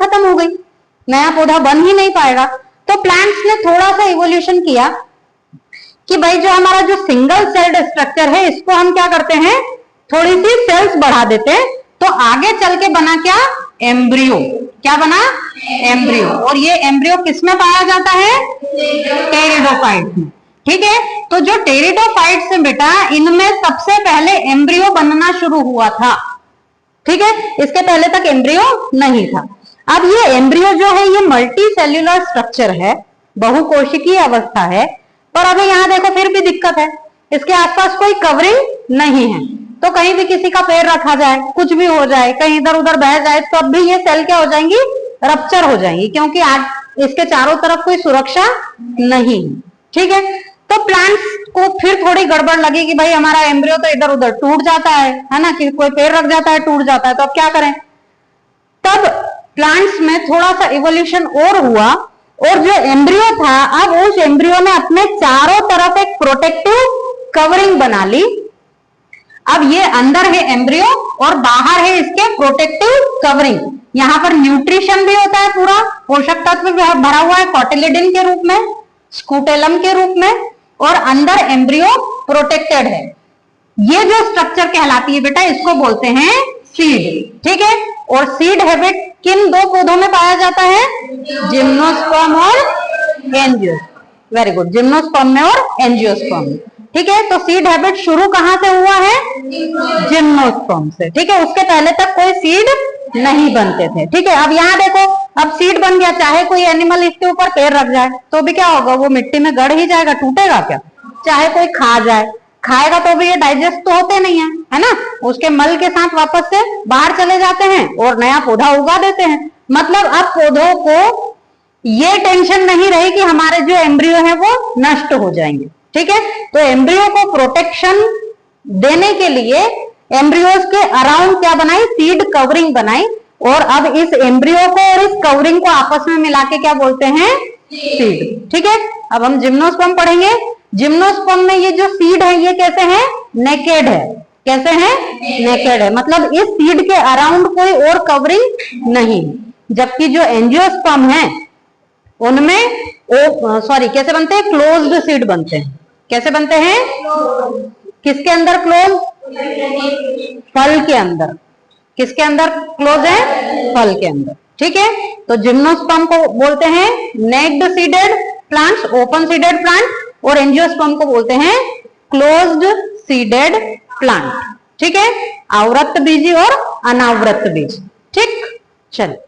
खत्म हो गई, नया पौधा बन ही नहीं पाएगा। तो प्लांट्स ने थोड़ा सा इवोल्यूशन किया कि भाई जो हमारा जो सिंगल सेल्ड स्ट्रक्चर है इसको हम क्या करते हैं, थोड़ी सी सेल्स बढ़ा देते हैं, तो आगे चल के बना क्या, एम्ब्रियो। क्या बना, एम्ब्रियो। और ये एम्ब्रियो किसमें पाया जाता है, टेरिडोफाइट्स में। ठीक है, तो जो टेरिडोफाइट्स है बेटा, इनमें सबसे पहले एम्ब्रियो बनना शुरू हुआ था। ठीक है, इसके पहले तक एम्ब्रियो नहीं था। अब ये एम्ब्रियो जो है ये मल्टी सेल्यूलर स्ट्रक्चर है, बहुकोशिकीय अवस्था है, पर अभी यहां देखो फिर भी दिक्कत है, इसके आसपास कोई कवरिंग नहीं है। तो कहीं भी किसी का पैर रखा जाए, कुछ भी हो जाए, कहीं इधर उधर बह जाए, तो अब भी ये सेल क्या हो जाएंगी, रप्चर हो जाएंगी, क्योंकि आज इसके चारों तरफ कोई सुरक्षा नहीं। ठीक है, तो प्लांट्स को फिर थोड़ी गड़बड़ लगी कि भाई हमारा एम्ब्रियो तो इधर उधर टूट जाता है ना, कि कोई पैर रख जाता है टूट जाता है, तो अब क्या करें। तब प्लांट्स में थोड़ा सा इवोल्यूशन और हुआ, और जो एम्ब्रियो था, अब उस एम्ब्रियो ने अपने चारों तरफ एक प्रोटेक्टिव कवरिंग बना ली। अब ये अंदर है एम्ब्रियो और बाहर है इसके प्रोटेक्टिव कवरिंग। यहां पर न्यूट्रिशन भी होता है, पूरा पोषक तत्व भरा हुआ है, कॉटिलिडन के रूप में, स्कूटेलम के रूप में, और अंदर एम्ब्रियो प्रोटेक्टेड है। ये जो स्ट्रक्चर कहलाती है बेटा, इसको बोलते हैं सीड। ठीक है, और सीड हैबिट किन दो पौधों में पाया जाता है, जिम्नोस्पर्म और एंजियोस्पर्म। वेरी गुड, जिम्नोस्पर्म में और एंजियोस्पर्म में। ठीक है, तो सीड हैबिट शुरू कहां से हुआ है, जिम्नोस्पर्म से। ठीक है, उसके पहले तक कोई सीड नहीं बनते थे। ठीक है, अब यहाँ देखो, अब सीड बन गया, चाहे कोई एनिमल इसके ऊपर पैर रख जाए तो भी क्या होगा, वो मिट्टी में गड़ ही जाएगा, टूटेगा क्या। चाहे कोई खा जाए, खाएगा तो भी ये डाइजेस्ट तो होते नहीं है ना, उसके मल के साथ वापस से बाहर चले जाते हैं और नया पौधा उगा देते हैं। मतलब अब पौधों को ये टेंशन नहीं रही कि हमारे जो एम्ब्रियो है वो नष्ट हो जाएंगे। ठीक है, तो एम्ब्रियो को प्रोटेक्शन देने के लिए एम्ब्रियोज के अराउंड क्या बनाई, सीड कवरिंग बनाई, और अब इस एम्ब्रियो को और इस कवरिंग को आपस में मिला के क्या बोलते हैं, सीड। ठीक है, अब हम जिम्नोस्पर्म पढ़ेंगे। जिम्नोस्पर्म में ये जो सीड है ये कैसे है, नेकेड है। कैसे है, नेकेड है, मतलब इस सीड के अराउंड कोई और कवरिंग नहीं। जबकि जो एंजियोस्पर्म है उनमें सॉरी कैसे बनते हैं, क्लोज्ड सीड बनते हैं। कैसे बनते हैं, किसके अंदर क्लोज, फल के अंदर। किसके अंदर क्लोज है, फल के अंदर। ठीक है, तो जिम्नोस्पर्म को बोलते हैं naked seeded plants, open seeded plant, और एंजियोस्पर्म को बोलते हैं क्लोज्ड सीडेड प्लांट। ठीक है, आवृत बीजी और अनावृत बीज। ठीक, चलिए।